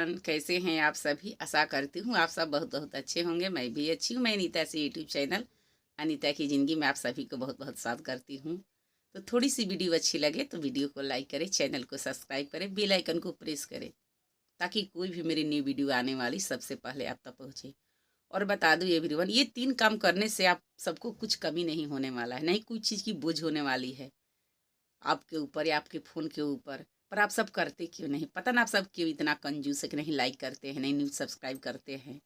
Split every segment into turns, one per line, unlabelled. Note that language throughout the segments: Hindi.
एवरीवन, कैसे हैं आप सभी। आशा करती हूँ आप सब बहुत बहुत अच्छे होंगे। मैं भी अच्छी हूँ। मैं अनीता से यूट्यूब चैनल अनीता की ज़िंदगी में आप सभी को बहुत बहुत स्वागत करती हूँ। तो थोड़ी सी वीडियो अच्छी लगे तो वीडियो को लाइक करें, चैनल को सब्सक्राइब करें, बेल आइकन को प्रेस करें ताकि कोई भी मेरी न्यू वीडियो आने वाली सबसे पहले आप तक पहुँचे। और बता दूँ एवरीवन, ये 3 काम करने से आप सबको कुछ कमी नहीं होने वाला है, नहीं कोई चीज़ की बोझ होने वाली है आपके ऊपर या आपके फ़ोन के ऊपर। पर आप सब करते क्यों नहीं, पता ना आप सब क्यों इतना कंजूस है कि नहीं लाइक करते हैं, नहीं न्यूज़ सब्सक्राइब करते हैं,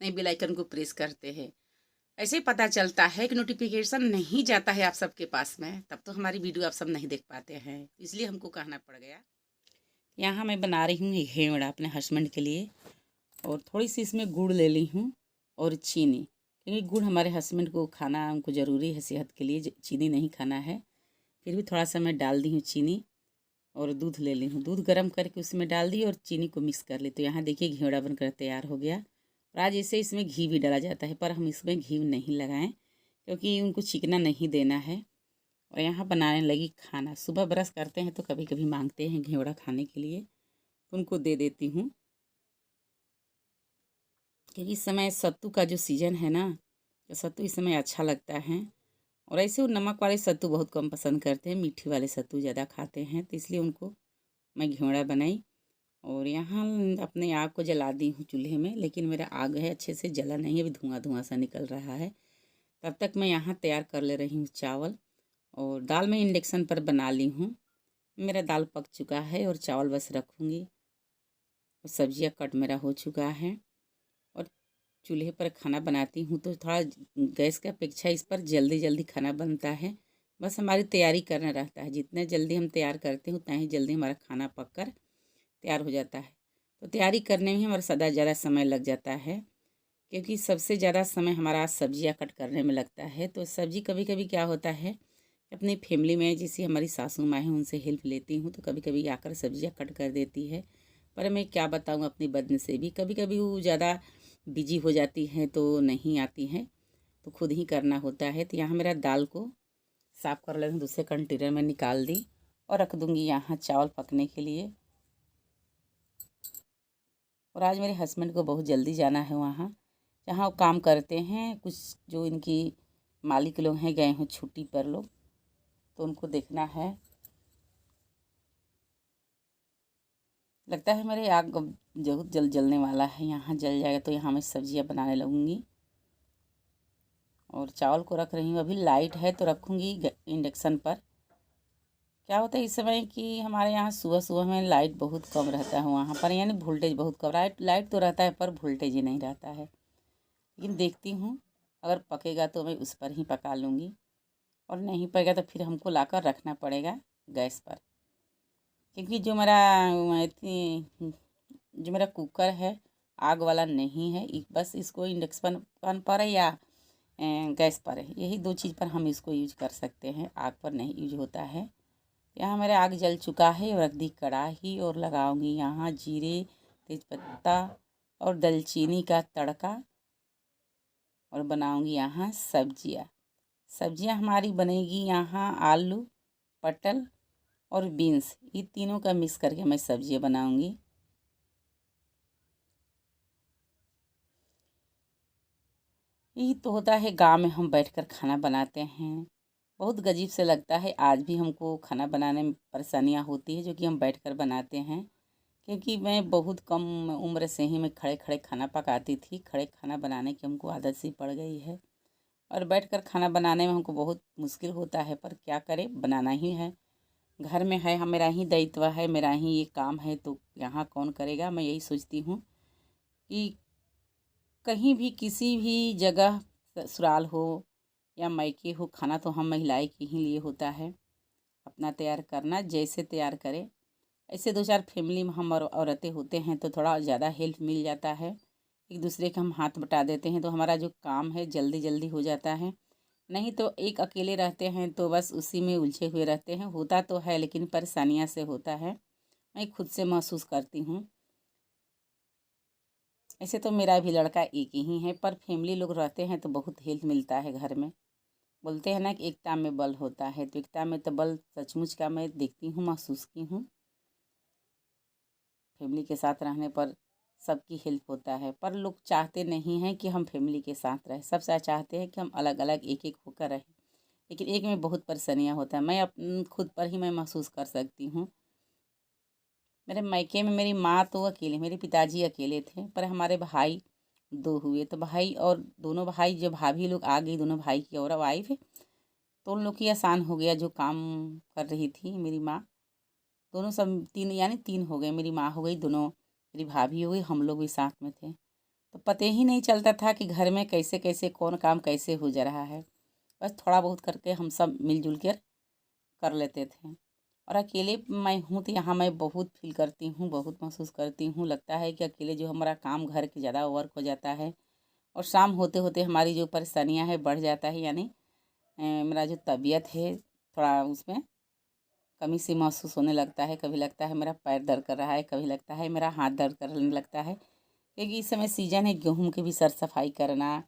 नहीं बेल आइकन को प्रेस करते हैं। ऐसे ही पता चलता है कि नोटिफिकेशन नहीं जाता है आप सबके पास में, तब तो हमारी वीडियो आप सब नहीं देख पाते हैं, इसलिए हमको कहना पड़ गया। यहाँ मैं बना रही हूँ घेवड़ा अपने हस्बैंड के लिए, और थोड़ी सी इसमें गुड़ ले ली हूँ और चीनी, क्योंकि गुड़ हमारे हस्बैंड को खाना उनको ज़रूरी है सेहत के लिए, चीनी नहीं खाना है। फिर भी थोड़ा सा मैं डाल दी हूँ चीनी, और दूध ले ली हूँ। दूध गर्म करके उसमें डाल दी और चीनी को मिक्स कर ली। तो यहाँ देखिए घेवड़ा बनकर तैयार हो गया। और आज ऐसे इसमें घी भी डाला जाता है, पर हम इसमें घी नहीं लगाएं क्योंकि उनको चिकना नहीं देना है। और यहाँ बनाने लगी खाना। सुबह ब्रश करते हैं तो कभी कभी मांगते हैं घेवड़ा खाने के लिए, तो उनको दे देती हूँ, क्योंकि इस समय सत्तू का जो सीज़न है ना, तो सत्तू इस समय अच्छा लगता है। और ऐसे वो नमक वाले सत्तू बहुत कम पसंद करते हैं, मीठी वाले सत्तू ज़्यादा खाते हैं, तो इसलिए उनको मैं घेवड़ा बनाई। और यहाँ अपने आग को जला दी हूँ चूल्हे में, लेकिन मेरा आग है अच्छे से जला नहीं है, अभी धुआं धुआं सा निकल रहा है। तब तक मैं यहाँ तैयार कर ले रही हूँ चावल। और दाल मैं इंडक्शन पर बना ली हूँ। मेरा दाल पक चुका है और चावल बस रखूँगी। और सब्जियाँ कट मेरा हो चुका है। और चूल्हे पर खाना बनाती हूँ तो थोड़ा गैस की अपेक्षा इस पर जल्दी जल्दी खाना बनता है। बस हमारी तैयारी करना रहता है, जितना जल्दी हम तैयार करते हैं उतना ही जल्दी हमारा खाना पककर तैयार हो जाता है। तो तैयारी करने में हमारा ज़्यादा समय लग जाता है, क्योंकि सबसे ज़्यादा समय हमारा सब्जियां कट करने में लगता है। तो सब्जी कभी कभी क्या होता है, अपनी फैमिली में जैसे हमारी सासू माँ हैं उनसे हेल्प लेती हूँ, तो कभी कभी आकर सब्जियां कट कर देती है। पर मैं क्या बताऊँ, अपनी बदनसीबी, कभी कभी वो ज़्यादा बिजी हो जाती हैं तो नहीं आती हैं, तो खुद ही करना होता है। तो यहाँ मेरा दाल को साफ़ कर लेती हूँ, दूसरे कंटेनर में निकाल दी और रख दूँगी यहाँ चावल पकने के लिए। और आज मेरे हस्बैंड को बहुत जल्दी जाना है वहाँ जहाँ वो काम करते हैं। कुछ जो इनकी मालिक लोग हैं गए हैं छुट्टी पर लोग, तो उनको देखना है। लगता है मेरे आग बहुत जल्द जलने वाला है, यहाँ जल जाएगा तो यहाँ मैं सब्जियाँ बनाने लगूँगी। और चावल को रख रही हूँ, अभी लाइट है तो रखूँगी इंडक्शन पर। क्या होता है इस समय कि हमारे यहाँ सुबह सुबह में लाइट बहुत कम रहता है वहाँ पर, यानी वोल्टेज बहुत कम। लाइट तो रहता है पर वोल्टेज ही नहीं रहता है। लेकिन देखती हूँ, अगर पकेगा तो मैं उस पर ही पका लूँगी, और नहीं पकेगा तो फिर हमको लाकर रखना पड़ेगा गैस पर। क्योंकि जो मेरा कुकर है आग वाला नहीं है, बस इसको इंडक्शन पर है या गैस पर है, यही 2 चीज़ पर हम इसको यूज कर सकते हैं, आग पर नहीं यूज होता है। यहाँ मेरा आग जल चुका है और रख दी कढ़ाई, और लगाऊंगी यहाँ जीरे, तेज़पत्ता और दालचीनी का तड़का, और बनाऊंगी यहाँ सब्जियाँ हमारी बनेगी यहाँ आलू, पटल और बीन्स, ये तीनों का मिक्स करके मैं सब्जियाँ बनाऊंगी। यही तो होता है, गांव में हम बैठकर खाना बनाते हैं। बहुत गजीब से लगता है, आज भी हमको खाना बनाने में परेशानियाँ होती है जो कि हम बैठकर बनाते हैं। क्योंकि मैं बहुत कम उम्र से ही मैं खड़े खड़े खाना पकाती थी, खड़े खाना बनाने की हमको आदत सी पड़ गई है। और बैठकर खाना बनाने में हमको बहुत मुश्किल होता है, पर क्या करें, बनाना ही है। घर में है, हम मेरा ही दायित्व है, मेरा ही ये काम है, तो यहाँ कौन करेगा। मैं यही सोचती हूँ कि कहीं भी किसी भी जगह ससुराल हो या मायके हो, खाना तो हम महिलाएं के ही लिए होता है। अपना तैयार करना, जैसे तैयार करें। ऐसे 2-4 फैमिली में हम और औरतें होते हैं तो थोड़ा ज़्यादा हेल्प मिल जाता है, एक दूसरे के हम हाथ बटा देते हैं तो हमारा जो काम है जल्दी जल्दी हो जाता है। नहीं तो एक अकेले रहते हैं तो बस उसी में उलझे हुए रहते हैं। होता तो है लेकिन परेशानियाँ से होता है, मैं खुद से महसूस करती हूँ। ऐसे तो मेरा भी लड़का एक ही है, पर फैमिली लोग रहते हैं तो बहुत हेल्प मिलता है घर में। बोलते हैं ना कि एकता में बल होता है, तो एकता में तो बल सचमुच का मैं देखती हूँ, महसूस की हूँ। फैमिली के साथ रहने पर सबकी हेल्प होता है, पर लोग चाहते नहीं हैं कि हम फैमिली के साथ रहें। सब चाहते हैं कि हम अलग अलग एक एक होकर रहें, लेकिन एक में बहुत परेशानियाँ होता है। मैं खुद पर ही मैं महसूस कर सकती हूँ। मेरे मायके में मेरी माँ तो अकेले, मेरे पिताजी अकेले थे, पर हमारे भाई 2 हुए। तो भाई और दोनों भाई, जो भाभी लोग आ गई, दोनों भाई की और वाइफ, तो उन लोग की आसान हो गया जो काम कर रही थी मेरी माँ। दोनों सब 3 यानी 3 हो गए, मेरी माँ हो गई, दोनों मेरी भाभी हो गई, हम लोग भी साथ में थे। तो पता ही नहीं चलता था कि घर में कैसे कैसे कौन काम कैसे हो जा रहा है। बस थोड़ा बहुत करके हम सब मिलजुल कर लेते थे। और अकेले मैं हूँ तो यहाँ मैं बहुत फील करती हूँ, बहुत महसूस करती हूँ। लगता है कि अकेले जो हमारा काम घर के ज़्यादा वर्क हो जाता है, और शाम होते होते हमारी जो परेशानियाँ हैं बढ़ जाता है। यानी मेरा जो तबीयत है थोड़ा उसमें कमी सी महसूस होने लगता है। कभी लगता है मेरा पैर दर्द कर रहा है, कभी लगता है मेरा हाथ दर्द करने लगता है, क्योंकि इस समय सीजन है गेहूं की भी सर सफाई करना।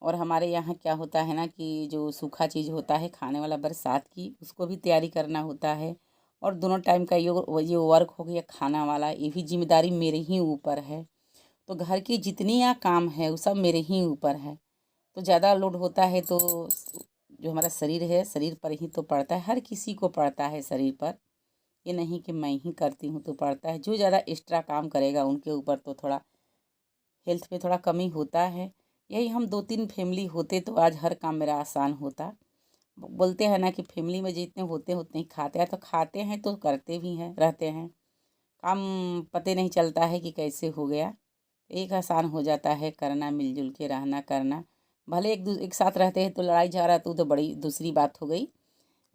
और हमारे यहाँ क्या होता है ना कि जो सूखा चीज़ होता है खाने वाला बरसात की, उसको भी तैयारी करना होता है। और दोनों टाइम का ये वर्क हो गया खाना वाला, ये भी जिम्मेदारी मेरे ही ऊपर है। तो घर की जितनी यहाँ काम है वो सब मेरे ही ऊपर है। तो ज़्यादा लोड होता है तो जो हमारा शरीर है, शरीर पर ही तो पड़ता है। हर किसी को पड़ता है शरीर पर, ये नहीं कि मैं ही करती हूँ तो पड़ता है। जो ज़्यादा एक्स्ट्रा काम करेगा उनके ऊपर तो थोड़ा हेल्थ में थोड़ा कमी होता है। यही हम 2-3 फैमिली होते तो आज हर काम मेरा आसान होता। बोलते हैं ना कि फैमिली में जितने होते हैं उतने ही खाते हैं, तो खाते हैं तो करते भी हैं, रहते हैं। काम पता नहीं चलता है कि कैसे हो गया। एक आसान हो जाता है करना, मिलजुल के रहना करना। भले एक साथ रहते हैं तो लड़ाई झगड़ा तो बड़ी दूसरी बात हो गई।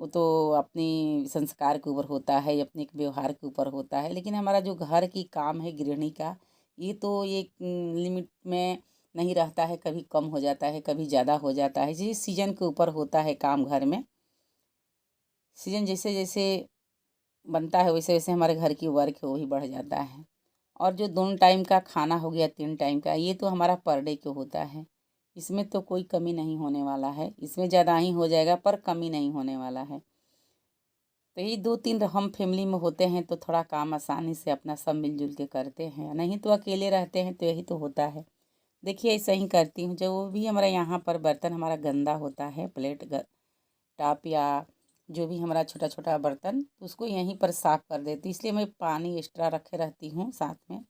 वो तो अपनी संस्कार के ऊपर होता है, अपने व्यवहार के ऊपर होता है। लेकिन हमारा जो घर की काम है गृहिणी का, ये तो ये लिमिट में नहीं रहता है। कभी कम हो जाता है, कभी ज़्यादा हो जाता है। जिस सीजन के ऊपर होता है काम घर में, सीजन जैसे जैसे बनता है वैसे वैसे हमारे घर की वर्क है वो भी बढ़ जाता है। और जो 2 टाइम का खाना हो गया, 3 टाइम का, ये तो हमारा पर डे के होता है। इसमें तो कोई कमी नहीं होने वाला है। इसमें ज़्यादा ही हो जाएगा पर कमी नहीं होने वाला है। तो ये 2-3 हम फैमिली में होते हैं तो थोड़ा काम आसानी से अपना सब मिलजुल के करते हैं, नहीं तो अकेले रहते हैं तो यही तो होता है। देखिए ऐसा ही करती हूँ, जो भी हमारा यहाँ पर बर्तन हमारा गंदा होता है, प्लेट टाप या जो भी हमारा छोटा छोटा बर्तन, तो उसको यहीं पर साफ़ कर देती, इसलिए मैं पानी एक्स्ट्रा रखे रहती हूँ साथ में।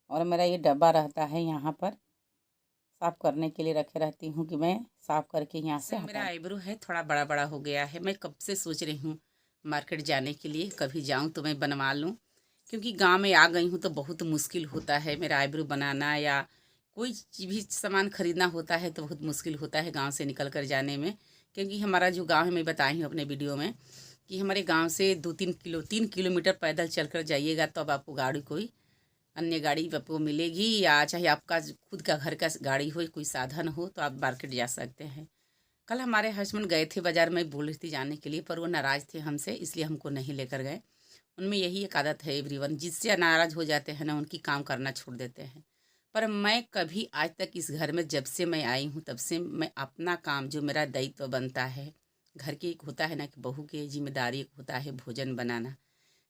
और मेरा ये डब्बा रहता है यहाँ पर साफ़ करने के लिए रखे रहती हूँ कि मैं साफ़ करके यहाँ से मेरा आईब्रो है थोड़ा बड़ा बड़ा हो गया है। मैं कब से सोच रही हूँ मार्केट जाने के लिए, कभी जाऊँ तो मैं बनवा लूँ, क्योंकि गांव में आ गई हूँ तो बहुत मुश्किल होता है मेरा आईब्रो बनाना, या कोई भी सामान खरीदना होता है तो बहुत मुश्किल होता है गांव से निकल कर जाने में। क्योंकि हमारा जो गांव है, मैं बताई हूँ अपने वीडियो में कि हमारे गांव से 3 किलोमीटर पैदल चल कर जाइएगा तब तो आपको गाड़ी कोई अन्य गाड़ी आपको मिलेगी, या चाहे आपका खुद का घर का गाड़ी हो, कोई साधन हो तो आप मार्केट जा सकते हैं। कल हमारे हस्बैंड गए थे बाज़ार में, बोल रही थी जाने के लिए, पर वो नाराज़ थे हमसे, इसलिए हमको नहीं लेकर गए। उनमें यही एक आदत है एवरीवन, जिससे नाराज़ हो जाते हैं ना उनकी काम करना छोड़ देते हैं। पर मैं कभी आज तक इस घर में जब से मैं आई हूँ तब से मैं अपना काम जो मेरा दायित्व बनता है, घर की एक होता है ना कि बहू की जिम्मेदारी एक होता है भोजन बनाना,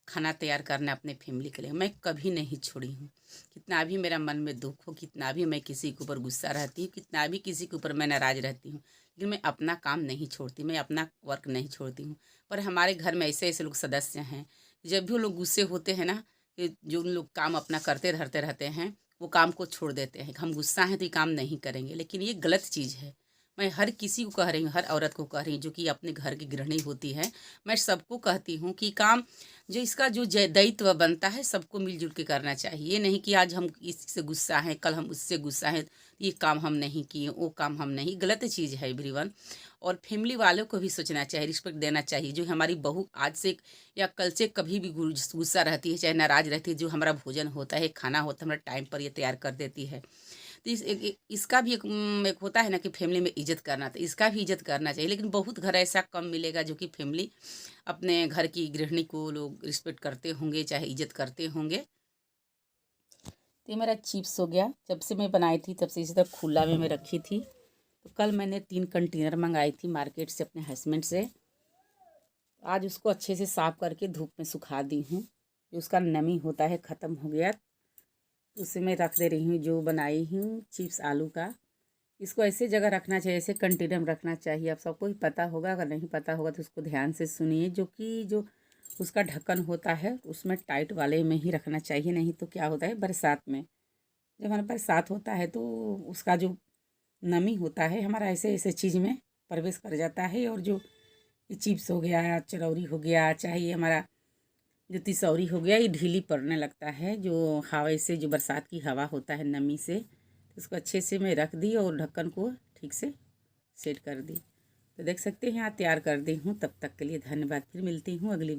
खाना तैयार करना अपने फैमिली के लिए, मैं कभी नहीं छोड़ी हूँ। कितना भी मेरा मन में दुख हो, कितना भी मैं किसी के ऊपर गुस्सा रहती हूँ, कितना भी किसी के ऊपर मैं नाराज़ रहती हूँ, लेकिन मैं अपना काम नहीं छोड़ती, मैं अपना वर्क नहीं छोड़ती हूँ। पर हमारे घर में ऐसे ऐसे लोग सदस्य हैं, जब भी वो लोग गुस्से होते हैं ना, कि जो लोग काम अपना करते रहते हैं, वो काम को छोड़ देते हैं। हम गुस्सा हैं तो ये काम नहीं करेंगे, लेकिन ये गलत चीज़ है। मैं हर किसी को कह रही हूँ, हर औरत को कह रही हूँ जो कि अपने घर की गृहिणी होती है, मैं सबको कहती हूँ कि काम जो इसका जो दायित्व बनता है सबको मिलजुल के करना चाहिए। ये नहीं कि आज हम इससे गुस्सा हैं, कल हम उससे गुस्सा हैं, ये काम हम नहीं किए, वो काम हम नहीं, गलत चीज़ है एवरीवन। और फैमिली वालों को भी सोचना चाहिए, रिस्पेक्ट देना चाहिए। जो हमारी बहू आज से या कल से कभी भी गुस्सा रहती है, चाहे नाराज़ रहती है, जो हमारा भोजन होता है, खाना होता है, हमारा टाइम पर ये तैयार कर देती है, तो इसका भी एक होता है ना कि फैमिली में इज्जत करना, तो इसका भी इज्जत करना चाहिए। लेकिन बहुत घर ऐसा कम मिलेगा जो कि फैमिली अपने घर की गृहिणी को लोग रिस्पेक्ट करते होंगे, चाहे इज्जत करते होंगे। तो ये मेरा चिप्स हो गया, जब से मैं बनाई थी तब से इसी तरह खुला में मैं रखी थी। तो कल मैंने 3 कंटेनर मंगाई थी मार्केट से अपने हस्बैंड से। आज उसको अच्छे से साफ़ करके धूप में सुखा दी हूँ। जो उसका नमी होता है ख़त्म हो गया। उसे मैं रख दे रही हूँ जो बनाई हूँ चिप्स आलू का। इसको ऐसे जगह रखना चाहिए, ऐसे कंटेनर में रखना चाहिए। आप सबको ही पता होगा, अगर नहीं पता होगा तो उसको ध्यान से सुनिए। जो उसका ढक्कन होता है उसमें टाइट वाले में ही रखना चाहिए, नहीं तो क्या होता है बरसात में, जब हमारे बरसात होता है तो उसका जो नमी होता है हमारा ऐसे ऐसे चीज़ में प्रवेश कर जाता है। और जो ये चिप्स हो गया, चरौरी हो गया, चाहे ये हमारा जो तिसौरी हो गया, ये ढीली पड़ने लगता है जो हवा से, जो बरसात की हवा होता है नमी से। तो उसको अच्छे से मैं रख दी और ढक्कन को ठीक से सेट कर दी। तो देख सकते हैं यहाँ तैयार कर दी हूँ। तब तक के लिए धन्यवाद। फिर मिलती हूँ अगली